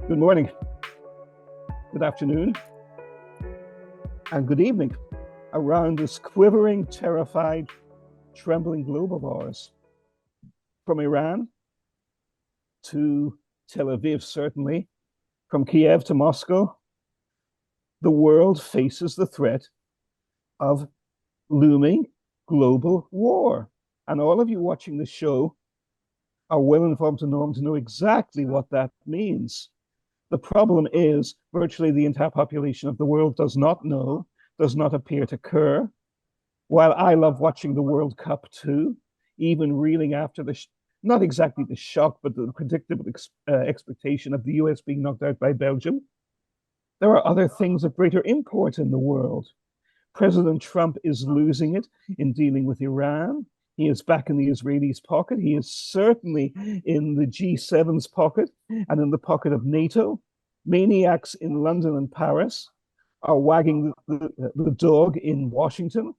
Good morning, good afternoon, and good evening around this quivering, terrified, trembling globe of ours. From Iran to Tel Aviv, certainly, from Kiev to Moscow, the world faces the threat of looming global war. And all of you watching the show are well informed to know exactly what that means. The problem is virtually the entire population of the world does not know, does not appear to care. While I love watching the World Cup too, even reeling after not exactly the shock, but the predictable expectation of the US being knocked out by Belgium, there are other things of greater import in the world. President Trump is losing it in dealing with Iran. He is back in the Israelis' pocket. He is certainly in the G7's pocket and in the pocket of NATO. Maniacs in London and Paris are wagging the dog in Washington,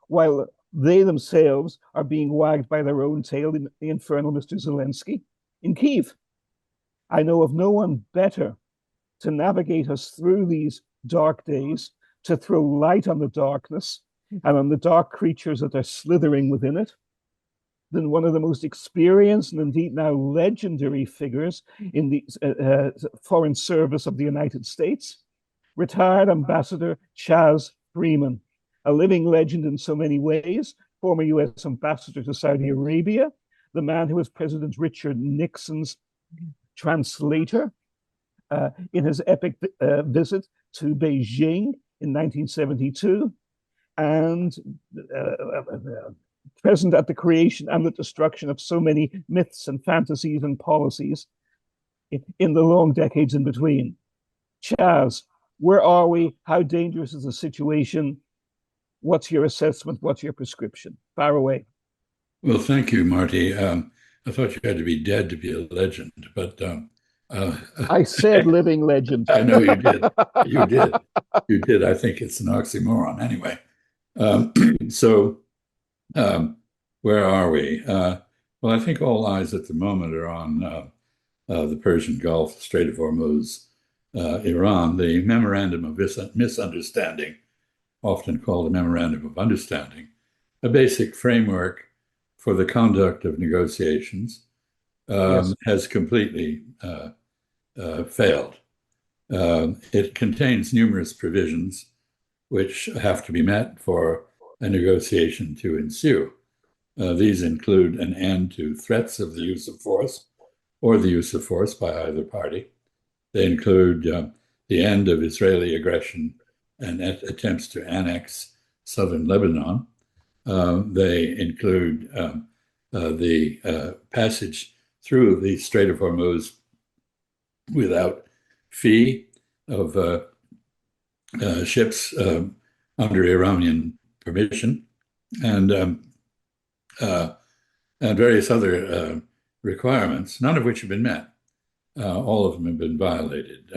while they themselves are being wagged by their own tail, the infernal Mr. Zelensky, in Kyiv. I know of no one better to navigate us through these dark days, to throw light on the darkness and on the dark creatures that are slithering within it, than one of the most experienced and indeed now legendary figures in the Foreign Service of the United States, retired Ambassador Chas Freeman, a living legend in so many ways, former US ambassador to Saudi Arabia, the man who was President Richard Nixon's translator in his epic visit to Beijing in 1972, and present at the creation and the destruction of so many myths and fantasies and policies in the long decades in between. Chas, where are we? How dangerous is the situation? What's your assessment? What's your prescription? Far away. Well, thank you, Marty. I thought you had to be dead to be a legend, but I said living legend. I know you did. You did. You did. I think it's an oxymoron anyway. Um, so, where are we? Well, I think all eyes at the moment are on the Persian Gulf, the Strait of Hormuz, Iran. The memorandum of misunderstanding, often called a memorandum of understanding, a basic framework for the conduct of negotiations, Yes. has completely failed. It contains numerous provisions which have to be met for a negotiation to ensue. These include an end to threats of the use of force or the use of force by either party. They include the end of Israeli aggression and attempts to annex southern Lebanon. They include the passage through the Strait of Hormuz without fee of ships under Iranian permission, and various other requirements, none of which have been met. All of them have been violated.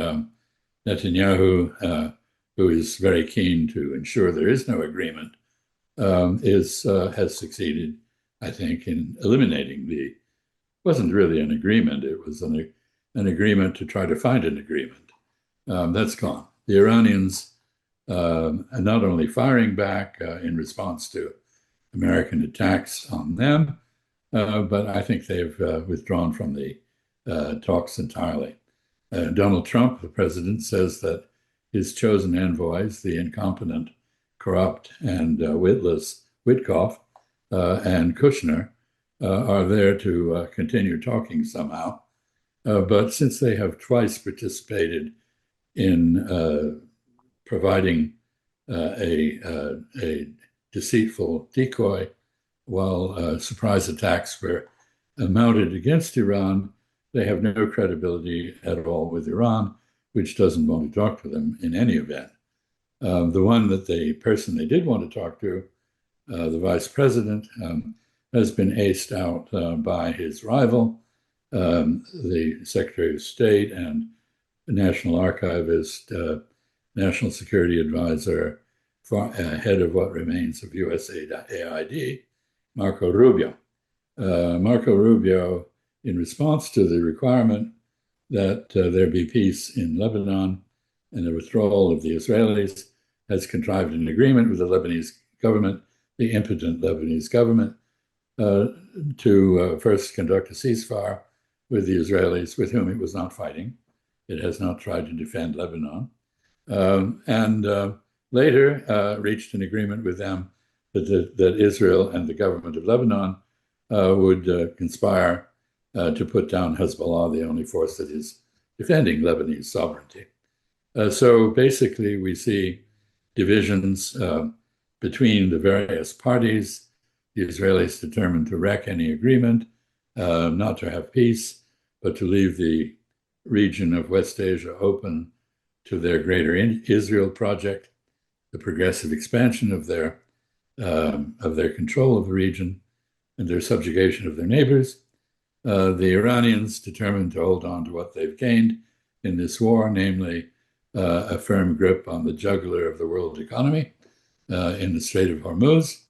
Netanyahu, who is very keen to ensure there is no agreement, has succeeded, I think, in eliminating wasn't really an agreement. It was an agreement to try to find an agreement. That's gone. The Iranians are not only firing back in response to American attacks on them, but I think they've withdrawn from the talks entirely. Donald Trump, the president, says that his chosen envoys, the incompetent, corrupt, and witless Witkoff and Kushner, are there to continue talking somehow. But since they have twice participated in providing a deceitful decoy while surprise attacks were mounted against Iran, they have no credibility at all with Iran, which doesn't want to talk to them in any event. The person they did want to talk to, the vice president, has been aced out by his rival, the Secretary of State and National Archivist, National Security Advisor, head of what remains of USAID, Marco Rubio. Marco Rubio, in response to the requirement that there be peace in Lebanon, and the withdrawal of the Israelis, has contrived an agreement with the Lebanese government, the impotent Lebanese government, to first conduct a ceasefire with the Israelis, with whom it was not fighting. It has not tried to defend Lebanon. And later reached an agreement with them that Israel and the government of Lebanon would conspire to put down Hezbollah, the only force that is defending Lebanese sovereignty. So basically, we see divisions between the various parties. The Israelis determined to wreck any agreement, not to have peace, but to leave the region of West Asia open to their Greater Israel project, the progressive expansion of their control of the region and their subjugation of their neighbors. The Iranians determined to hold on to what they've gained in this war, namely a firm grip on the jugular of the world economy in the Strait of Hormuz.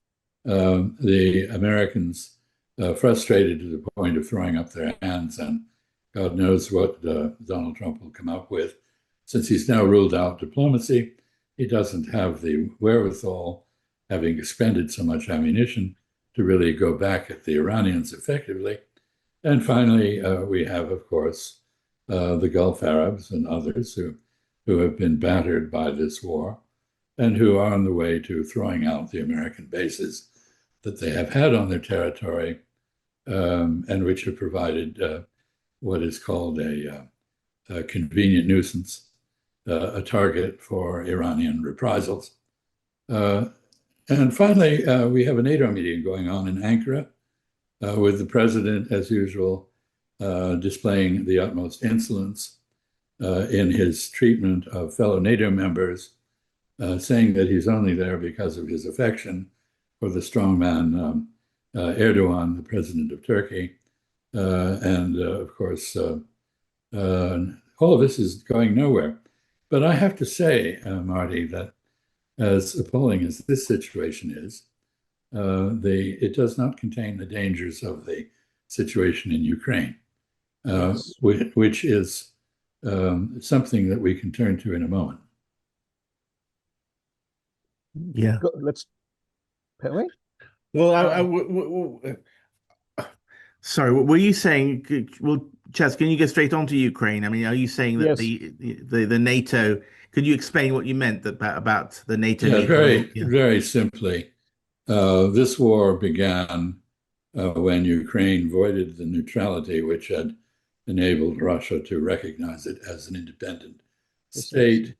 The Americans, frustrated to the point of throwing up their hands, and God knows what Donald Trump will come up with. Since he's now ruled out diplomacy, he doesn't have the wherewithal, having expended so much ammunition, to really go back at the Iranians effectively. And finally, we have, of course, the Gulf Arabs and others who have been battered by this war and who are on the way to throwing out the American bases that they have had on their territory, and which have provided what is called a convenient nuisance, a target for Iranian reprisals. And finally, we have a NATO meeting going on in Ankara, with the president, as usual, displaying the utmost insolence in his treatment of fellow NATO members, saying that he's only there because of his affection for the strongman Erdogan, the president of Turkey. And of course, all of this is going nowhere. But I have to say, Marty, that as appalling as this situation is, it does not contain the dangers of the situation in Ukraine, Yes. which is something that we can turn to in a moment. Yeah. Let's, Perry? Well, sorry, were you saying? Well, Chas, can you get straight on to Ukraine? I mean, are you saying that Yes. the NATO? Could you explain what you meant about the NATO? Yeah, meeting? very simply. This war began when Ukraine voided the neutrality which had enabled Russia to recognize it as an independent state,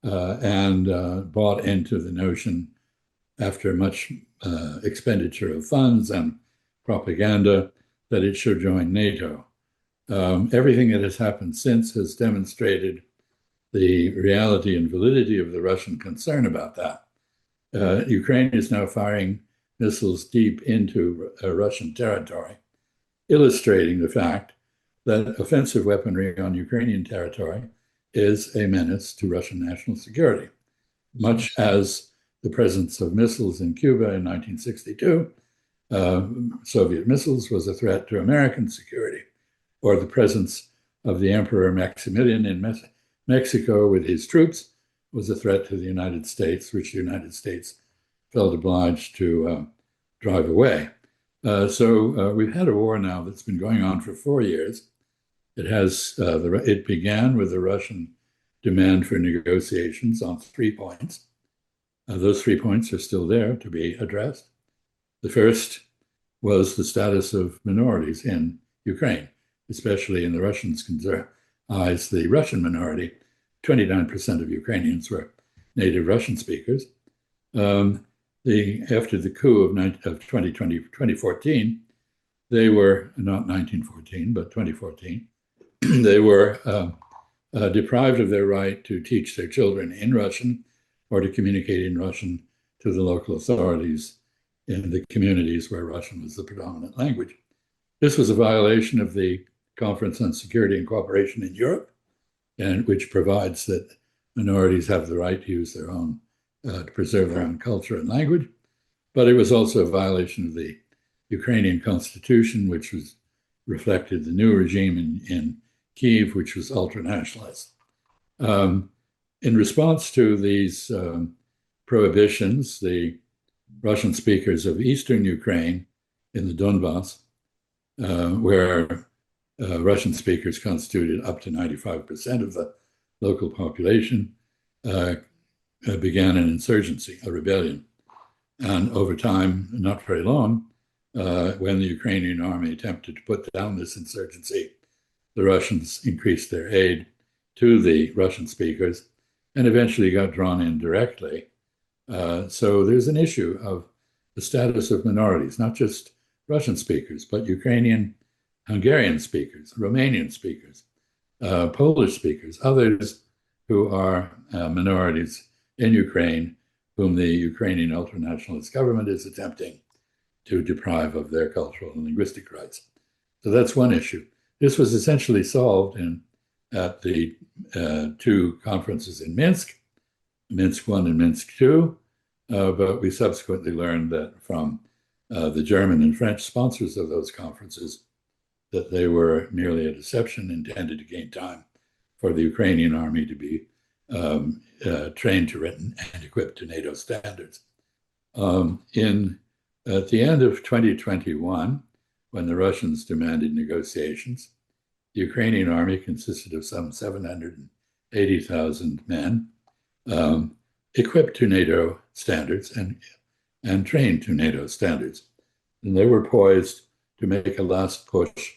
and bought into the notion, after much expenditure of funds and propaganda, that it should join NATO. Everything that has happened since has demonstrated the reality and validity of the Russian concern about that. Ukraine is now firing missiles deep into Russian territory, illustrating the fact that offensive weaponry on Ukrainian territory is a menace to Russian national security, much as the presence of missiles in Cuba in 1962, Soviet missiles, was a threat to American security, or the presence of the Emperor Maximilian in Mexico with his troops was a threat to the United States, which the United States felt obliged to drive away. So we've had a war now that's been going on for 4 years. It began with the Russian demand for negotiations on 3 points. Those 3 points are still there to be addressed. The first was the status of minorities in Ukraine, especially in the Russians' eyes, the Russian minority. 29% of Ukrainians were native Russian speakers. After the coup of 2014, they were, not 1914, but 2014, they were deprived of their right to teach their children in Russian or to communicate in Russian to the local authorities in the communities where Russian was the predominant language. This was a violation of the Conference on Security and Cooperation in Europe, and which provides that minorities have the right to use their own, to preserve their own culture and language. But it was also a violation of the Ukrainian constitution, which reflected the new regime in Kyiv, which was ultra-nationalist. In response to these prohibitions, the Russian speakers of eastern Ukraine in the Donbas, where Russian speakers constituted up to 95% of the local population, began an insurgency, a rebellion. And over time, not very long, when the Ukrainian army attempted to put down this insurgency, the Russians increased their aid to the Russian speakers and eventually got drawn in directly. So there's an issue of the status of minorities, not just Russian speakers, but Ukrainian, Hungarian speakers, Romanian speakers, Polish speakers, others who are minorities in Ukraine, whom the Ukrainian ultranationalist government is attempting to deprive of their cultural and linguistic rights. So that's one issue. This was essentially solved at the two conferences in Minsk, Minsk I and Minsk II, but we subsequently learned that from the German and French sponsors of those conferences that they were merely a deception intended to gain time for the Ukrainian army to be trained to and equipped to NATO standards. At the end of 2021, when the Russians demanded negotiations, the Ukrainian army consisted of some 780,000 men, equipped to NATO standards and trained to NATO standards. And they were poised to make a last push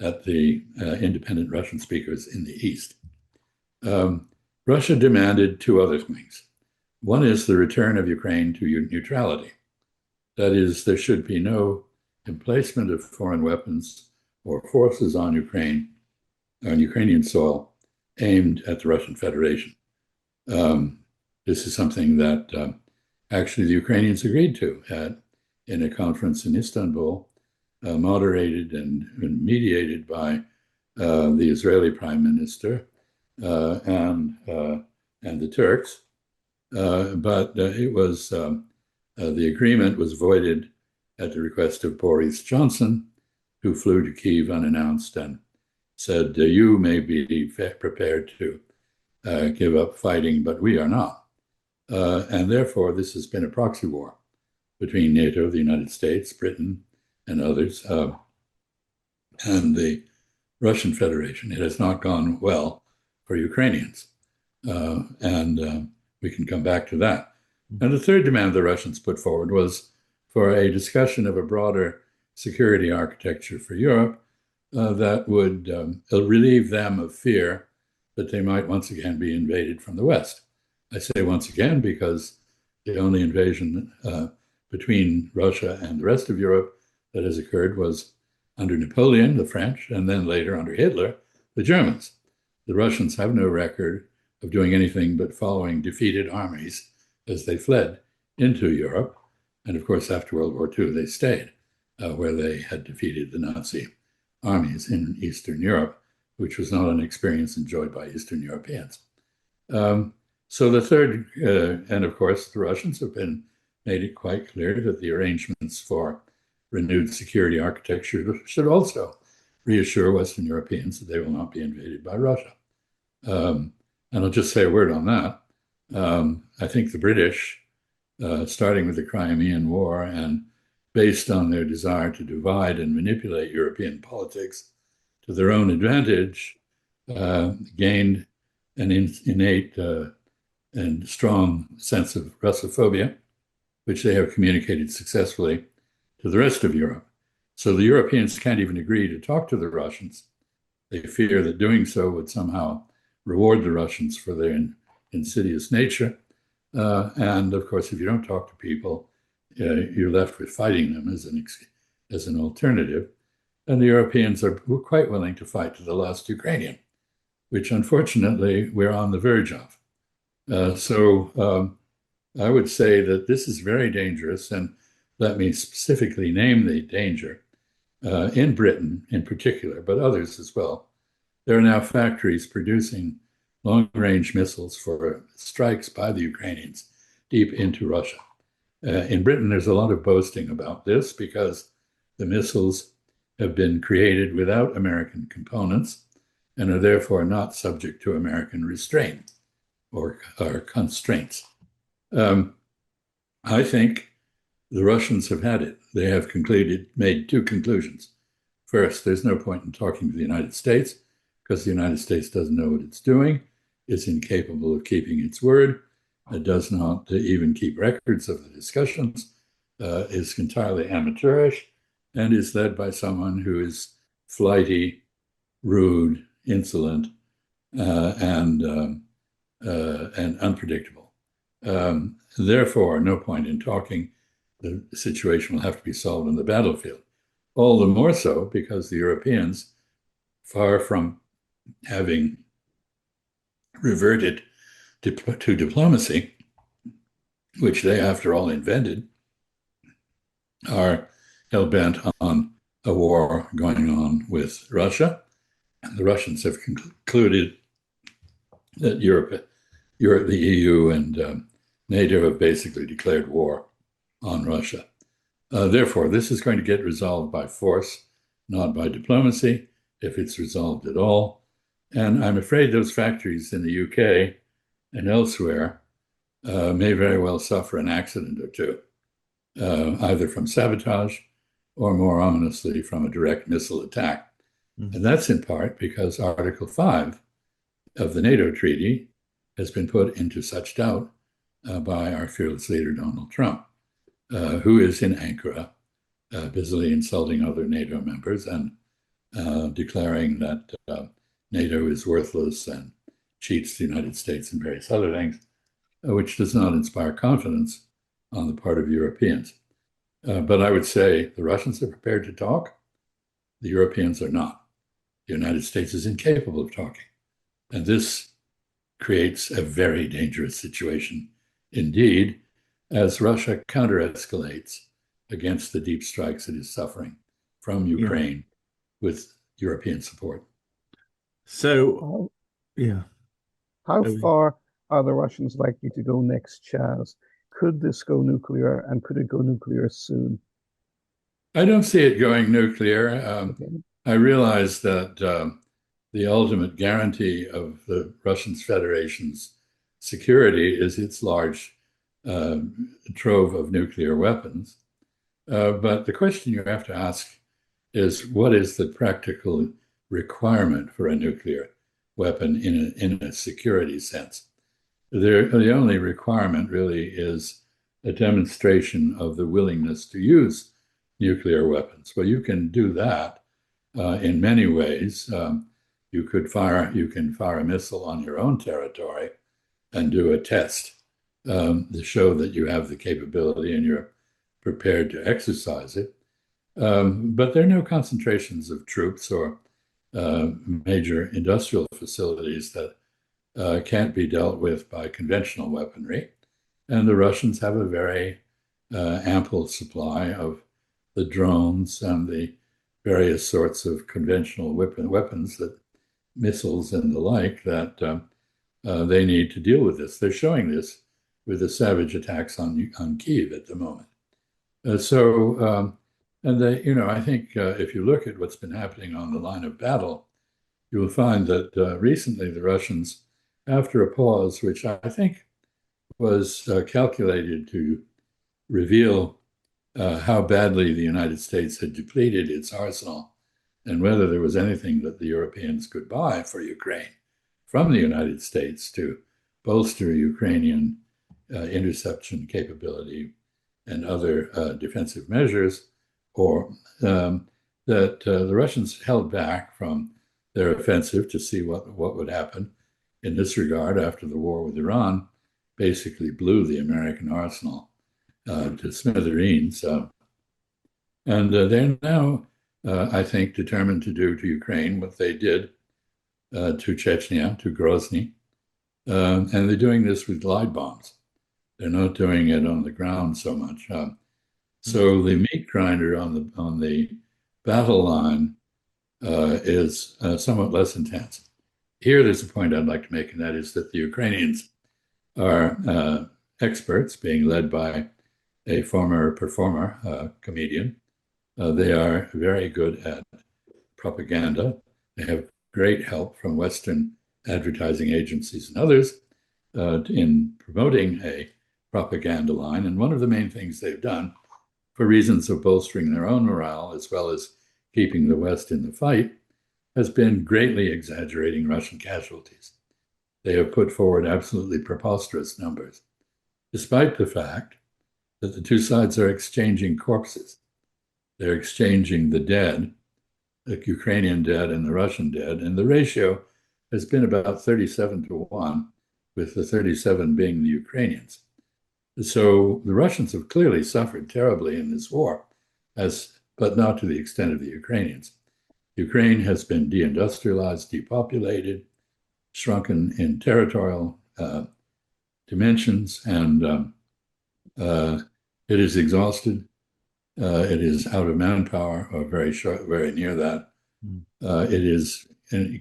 at the independent Russian speakers in the East. Russia demanded two other things. One is the return of Ukraine to neutrality. That is, there should be no emplacement of foreign weapons or forces on Ukraine, on Ukrainian soil, aimed at the Russian Federation. This is something that actually the Ukrainians agreed to in a conference in Istanbul, moderated and mediated by the Israeli Prime Minister and the Turks. But it was the agreement was voided at the request of Boris Johnson, who flew to Kyiv unannounced and said, "You may be prepared to give up fighting, but we are not." And therefore, this has been a proxy war between NATO, the United States, Britain, and others, and the Russian Federation. It has not gone well for Ukrainians. And we can come back to that. And the third demand the Russians put forward was for a discussion of a broader security architecture for Europe that would relieve them of fear that they might once again be invaded from the West. I say once again because the only invasion between Russia and the rest of Europe that has occurred was under Napoleon, the French, and then later under Hitler, the Germans. The Russians have no record of doing anything but following defeated armies as they fled into Europe. And of course, after World War II, they stayed where they had defeated the Nazi armies in Eastern Europe, which was not an experience enjoyed by Eastern Europeans. So the third, and of course, the Russians have made it quite clear that the arrangements for renewed security architecture should also reassure Western Europeans that they will not be invaded by Russia. And I'll just say a word on that. I think the British, starting with the Crimean War and based on their desire to divide and manipulate European politics to their own advantage, gained an innate and strong sense of Russophobia, which they have communicated successfully to the rest of Europe. So the Europeans can't even agree to talk to the Russians. They fear that doing so would somehow reward the Russians for their insidious nature. And of course, if you don't talk to people, you're left with fighting them as an alternative. And the Europeans were quite willing to fight to the last Ukrainian, which unfortunately we're on the verge of. So I would say that this is very dangerous, and let me specifically name the danger in Britain in particular, but others as well. There are now factories producing long-range missiles for strikes by the Ukrainians deep into Russia. In Britain, there's a lot of boasting about this because the missiles have been created without American components. and are therefore not subject to American restraint or constraints. I think the Russians have had it. They have made two conclusions. First, there's no point in talking to the United States because the United States doesn't know what it's doing, is incapable of keeping its word, it does not even keep records of the discussions, is entirely amateurish, and is led by someone who is flighty, rude, insolent, and unpredictable. Therefore, no point in talking. The situation will have to be solved on the battlefield. All the more so because the Europeans, far from having reverted to diplomacy, which they, after all, invented, are hell-bent on a war going on with Russia. And the Russians have concluded that Europe, the EU, and NATO have basically declared war on Russia. Therefore, this is going to get resolved by force, not by diplomacy, if it's resolved at all. And I'm afraid those factories in the UK and elsewhere may very well suffer an accident or two, either from sabotage or, more ominously, from a direct missile attack. Mm-hmm. And that's in part because Article 5 of the NATO treaty has been put into such doubt by our fearless leader, Donald Trump, who is in Ankara, busily insulting other NATO members and declaring that NATO is worthless and cheats the United States and various other things, which does not inspire confidence on the part of Europeans. But I would say the Russians are prepared to talk. The Europeans are not. The United States is incapable of talking. And this creates a very dangerous situation indeed, as Russia counter-escalates against the deep strikes it is suffering from Ukraine with European support. So, How far are the Russians likely to go next, Chas? Could this go nuclear, and could it go nuclear soon? I don't see it going nuclear. I realize that the ultimate guarantee of the Russian Federation's security is its large trove of nuclear weapons. But the question you have to ask is, what is the practical requirement for a nuclear weapon in a security sense? The only requirement really is a demonstration of the willingness to use nuclear weapons. Well, you can do that in many ways. You can fire a missile on your own territory and do a test to show that you have the capability and you're prepared to exercise it. But there are no concentrations of troops or major industrial facilities that can't be dealt with by conventional weaponry. And the Russians have a very ample supply of the drones and the various sorts of conventional weapons, that missiles and the like, that they need to deal with this. They're showing this with the savage attacks on Kyiv at the moment. And I think if you look at what's been happening on the line of battle, you will find that recently the Russians, after a pause, which I think was calculated to reveal how badly the United States had depleted its arsenal and whether there was anything that the Europeans could buy for Ukraine from the United States to bolster Ukrainian interception capability and other defensive measures, or that the Russians held back from their offensive to see what would happen in this regard after the war with Iran basically blew the American arsenal to smithereens. And they're now, I think, determined to do to Ukraine what they did to Chechnya, to Grozny. And they're doing this with glide bombs. They're not doing it on the ground so much. So the meat grinder on the battle line is somewhat less intense. Here, there's a point I'd like to make, and that is that the Ukrainians are experts, being led by a former performer, comedian. They are very good at propaganda. They have great help from Western advertising agencies and others in promoting a propaganda line. And one of the main things they've done, for reasons of bolstering their own morale as well as keeping the West in the fight, has been greatly exaggerating Russian casualties. They have put forward absolutely preposterous numbers, despite the fact that the two sides are exchanging corpses. They're exchanging the dead, the Ukrainian dead and the Russian dead, and the ratio has been about 37-1, with the 37 being the Ukrainians. So the Russians have clearly suffered terribly in this war, but not to the extent of the Ukrainians. Ukraine has been deindustrialized, depopulated, shrunken in territorial dimensions, and it is exhausted. It is out of manpower, or very near that. It is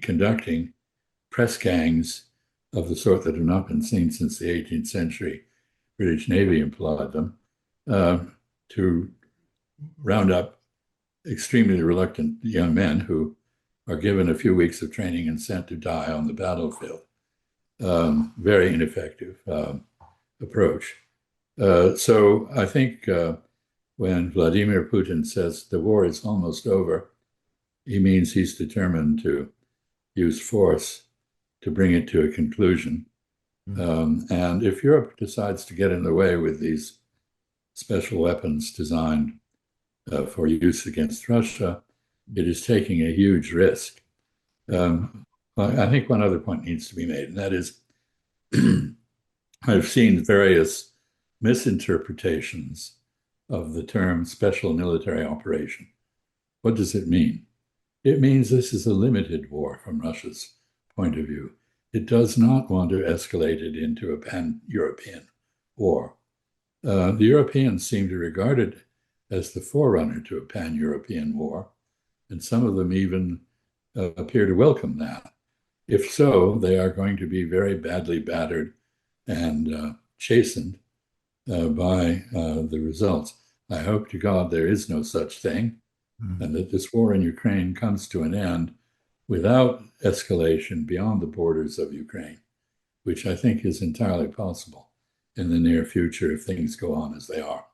conducting press gangs of the sort that have not been seen since the 18th century. British Navy employed them to round up extremely reluctant young men who are given a few weeks of training and sent to die on the battlefield. Very ineffective approach. So I think when Vladimir Putin says the war is almost over, he means he's determined to use force to bring it to a conclusion. And if Europe decides to get in the way with these special weapons designed for use against Russia, it is taking a huge risk. I think one other point needs to be made, and that is I've seen various misinterpretations of the term special military operation. What does it mean? It means this is a limited war from Russia's point of view. It does not want to escalate it into a pan-European war. The Europeans seem to regard it as the forerunner to a pan-European war, and some of them even appear to welcome that. If so, they are going to be very badly battered and chastened by the results. I hope to God there is no such thing, and that this war in Ukraine comes to an end without escalation beyond the borders of Ukraine, which I think is entirely possible in the near future if things go on as they are.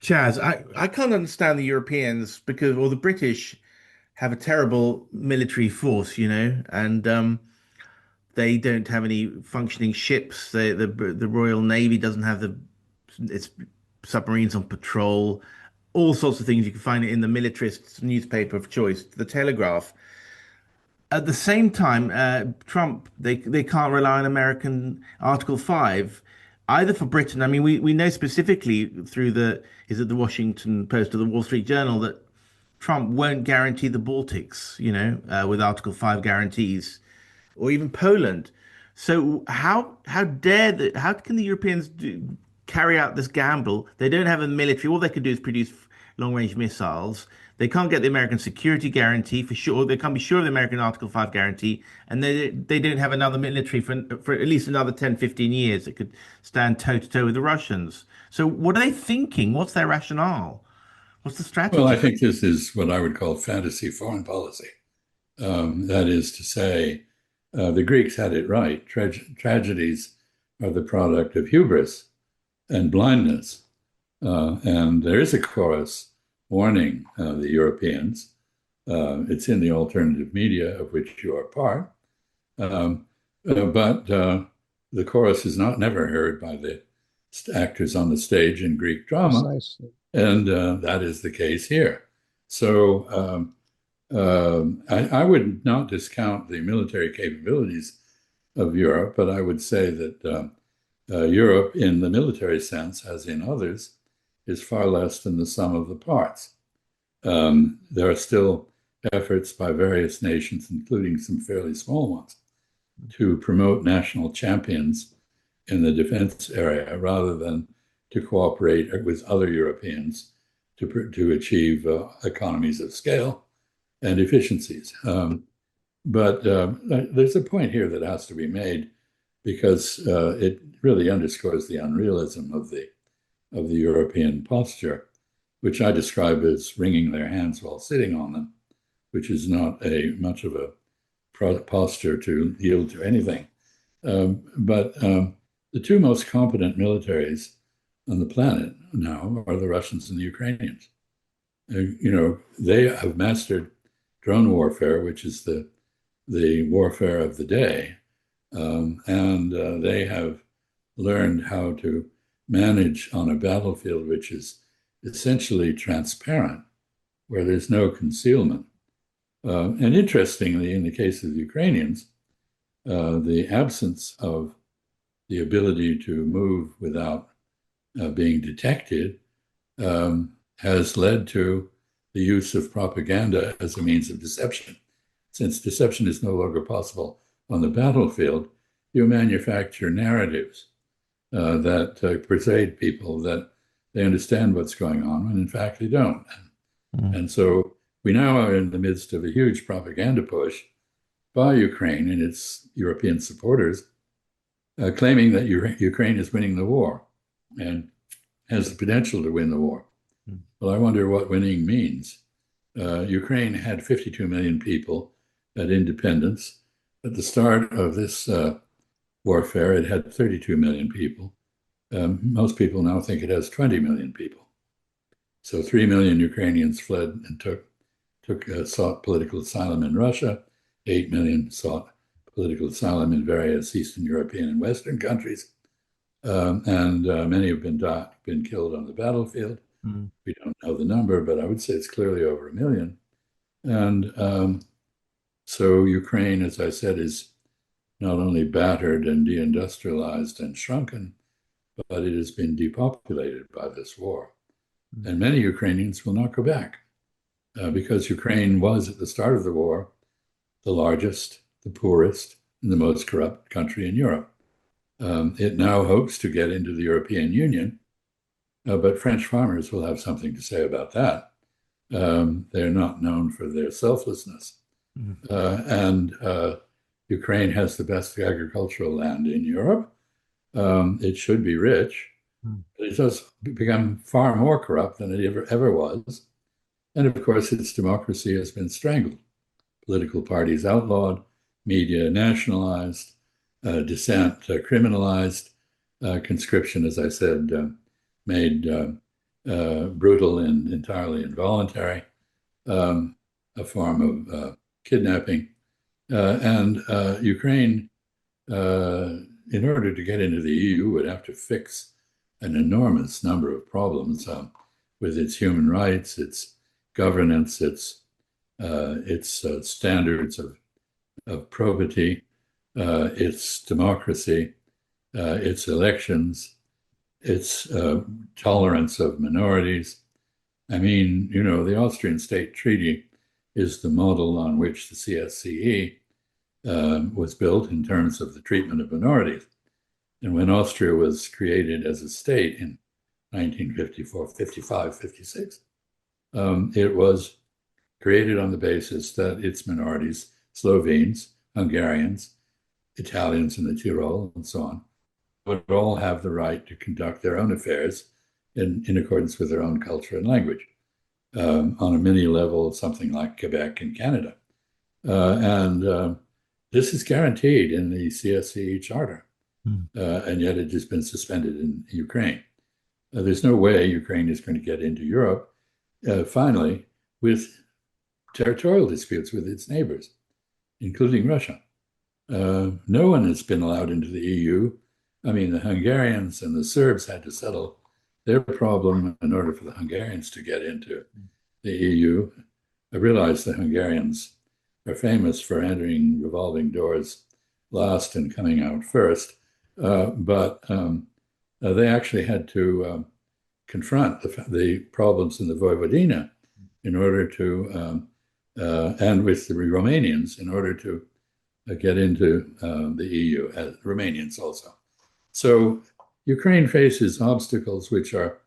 Chaz, I can't understand the Europeans because, or the British have a terrible military force, and they don't have any functioning ships. The Royal Navy doesn't have its submarines on patrol. All sorts of things you can find it in the militarist newspaper of choice, the Telegraph. At the same time, Trump, they can't rely on American Article 5, either for Britain. I mean, we know specifically through the Washington Post or the Wall Street Journal that Trump won't guarantee the Baltics, with Article 5 guarantees, or even Poland. So how can the Europeans carry out this gamble? They don't have a military. All they could do is produce long-range missiles. They can't get the American security guarantee for sure. They can't be sure of the American Article 5 guarantee. And they don't have another military for at least another 10, 15 years that could stand toe-to-toe with the Russians. So what are they thinking? What's their rationale? What's the strategy? Well, I think this is what I would call fantasy foreign policy. That is to say, the Greeks had it right. Tragedies are the product of hubris and blindness. And there is a chorus warning the Europeans. It's in the alternative media, of which you are part. But the chorus is never heard by the actors on the stage in Greek drama. Precisely. And that is the case here. So I would not discount the military capabilities of Europe, but I would say that Europe, in the military sense, as in others, is far less than the sum of the parts. There are still efforts by various nations, including some fairly small ones, to promote national champions in the defense area rather than to cooperate with other Europeans to achieve economies of scale and efficiencies. But there's a point here that has to be made because it really underscores the unrealism of the European posture, which I describe as wringing their hands while sitting on them. which is not a much of a posture to yield to anything. But the two most competent militaries on the planet now are the Russians and the Ukrainians. They have mastered drone warfare, which is the warfare of the day, and they have learned how to manage on a battlefield which is essentially transparent, where there's no concealment. And interestingly, in the case of the Ukrainians, the absence of the ability to move without being detected has led to the use of propaganda as a means of deception. Since deception is no longer possible on the battlefield, you manufacture narratives that persuade people that they understand what's going on, when in fact they don't. And so we now are in the midst of a huge propaganda push by Ukraine and its European supporters, claiming that Ukraine is winning the war and has the potential to win the war. Well, I wonder what winning means. Ukraine had 52 million people at independence. At the start of this warfare, it had 32 million people. Most people now think it has 20 million people. So 3 million Ukrainians fled and sought political asylum in Russia. 8 million sought political asylum in various Eastern European and Western countries. And many have been killed on the battlefield. We don't know the number, but I would say it's clearly over 1 million. And so Ukraine, as I said, is not only battered and deindustrialized and shrunken, but it has been depopulated by this war. And many Ukrainians will not go back because Ukraine was, at the start of the war, the largest, the poorest, and the most corrupt country in Europe. It now hopes to get into the European Union, but French farmers will have something to say about that. They're not known for their selflessness. And Ukraine has the best agricultural land in Europe. It should be rich, but it does become far more corrupt than it ever was. And of course, its democracy has been strangled. Political parties outlawed, media nationalized, dissent criminalized, conscription, as I said, made brutal and entirely involuntary, a form of kidnapping. And Ukraine, in order to get into the EU, would have to fix an enormous number of problems with its human rights, its governance, its standards of probity, its democracy, its elections, its tolerance of minorities. I mean, the Austrian State Treaty is the model on which the CSCE was built in terms of the treatment of minorities. And when Austria was created as a state in 1954, 55, 56, it was created on the basis that its minorities, Slovenes, Hungarians, Italians in the Tyrol, and so on, would all have the right to conduct their own affairs in accordance with their own culture and language, on a mini level, something like Quebec in Canada. And this is guaranteed in the CSCE Charter, and yet it has been suspended in Ukraine. There's no way Ukraine is going to get into Europe, finally, with territorial disputes with its neighbors, including Russia. No one has been allowed into the EU. I mean, the Hungarians and the Serbs had to settle their problem in order for the Hungarians to get into the EU. I realize the Hungarians are famous for entering revolving doors last and coming out first, but they actually had to confront the problems in the Vojvodina in order to, and with the Romanians in order to get into the EU, Romanians also. So Ukraine faces obstacles which are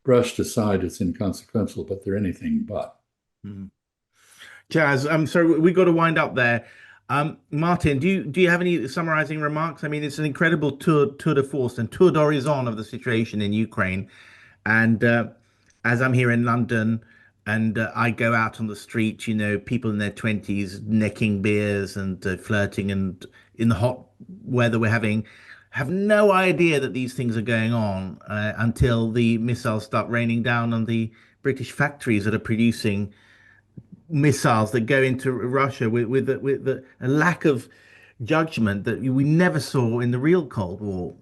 brushed aside as inconsequential, but they're anything but. Chas, so we got to wind up there. Martin, do you have any summarizing remarks? I mean, it's an incredible tour de force and tour d'horizon of the situation in Ukraine. And as I'm here in London, And I go out on the street, people in their 20s necking beers and flirting, and in the hot weather we're having, have no idea that these things are going on until the missiles start raining down on the British factories that are producing missiles that go into Russia with a lack of judgment that we never saw in the real Cold War.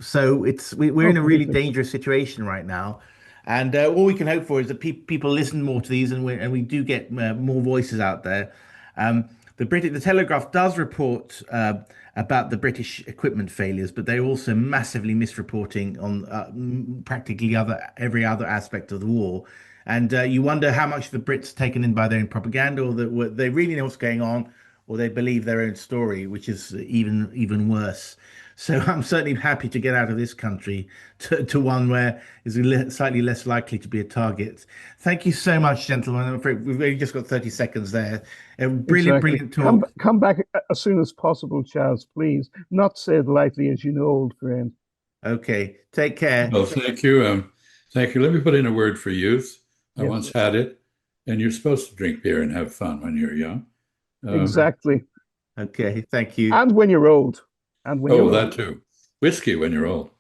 So we're Oh, in a really completely. dangerous situation right now. And all we can hope for is that people listen more to these, and we do get more voices out there. The Telegraph does report about the British equipment failures, but they're also massively misreporting on practically every other aspect of the war. And you wonder how much the Brits are taken in by their own propaganda, or that they really know what's going on, or they believe their own story, which is even worse. So I'm certainly happy to get out of this country to one where is slightly less likely to be a target. Thank you so much, gentlemen. I'm afraid we've only just got 30 seconds there. Brilliant, Exactly. brilliant talk. Come back as soon as possible, Chas, please. Not said lightly, as you know, old friend. Okay, take care. Well, thank you. Thank you. Let me put in a word for youth. I Yeah, once had it, and you're supposed to drink beer and have fun when you're young. Um, exactly. Okay, thank you. And when you're old. And when oh, you're that old. too. Whiskey when you're old.